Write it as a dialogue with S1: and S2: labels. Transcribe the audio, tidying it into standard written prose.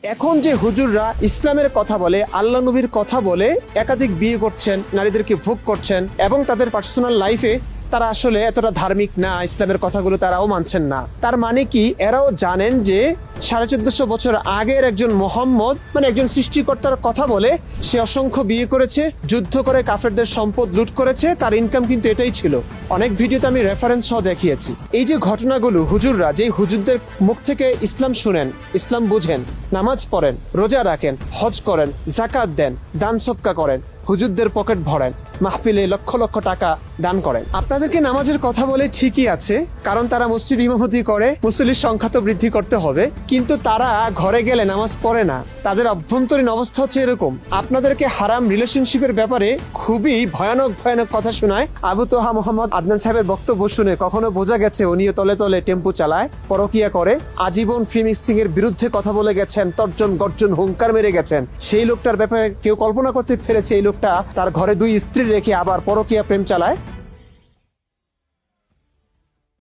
S1: এখন যে হুজুররা ইসলামের কথা বলে, আল্লাহ নবীর কথা বলে একাধিক বিয়ে করছেন, নারীদেরকে ভোগ করছেন এবং তাদের পার্সোনাল লাইফে তারা আসলে এতটা ধার্মিক না, ইসলামের কথাগুলো তারাও মানছেন না, তার মানে কি এরাও জানেন যে 1450 বছর আগের একজন মোহাম্মদ মানে একজন সৃষ্টিকর্তার কথা বলে সে অসংখ্য বিয়ে করেছে, যুদ্ধ করে কাফেরদের সম্পদ লুট করেছে, তার ইনকাম কিন্তু এটাই ছিল। অনেক ভিডিওতে আমি রেফারেন্স সহ দেখিয়েছি। এই যে ঘটনাগুলো হুজুররা, যে হুজুরদের মুখ থেকে ইসলাম শুনেন, ইসলাম বুঝেন, নামাজ পড়েন, রোজা রাখেন, হজ করেন, জাকাত দেন, দান সৎকা করেন, হুজুরদের পকেট ভরেন, মাহফিলে লক্ষ লক্ষ টাকা দান করেন, আপনাদেরকে নামাজের কথা বলে ঠিকই আছে, কারণ তারা মসজিদ ইমামতি করে, মুসল্লির সংখ্যা তো বৃদ্ধি করতে হবে, কিন্তু তারা ঘরে গেলে নামাজ পড়ে না। তাদের অভ্যন্তরীণ অবস্থা হচ্ছে এরকম। আপনাদেরকে হারাম রিলেশনশিপের ব্যাপারে খুবই ভয়ানক ভয়ানক কথা শোনায়। আবু তোহা মোহাম্মদ আদনান সাহেবের বক্তব্য শুনে কখনো বোঝা গেছে উনিও তলে তলে টেম্পু চালায়, পরকিয়া করে, আজীবন ফ্রি মিক্সিং এর বিরুদ্ধে কথা বলে গেছেন, তর্জন গর্জন হুঙ্কার মেরে গেছেন। সেই লোকটার ব্যাপারে কেউ কল্পনা করতে পেরেছে এই লোকটা তার ঘরে 2 স্ত্রী রেখে আবার পরকিয়া প্রেম চালায়?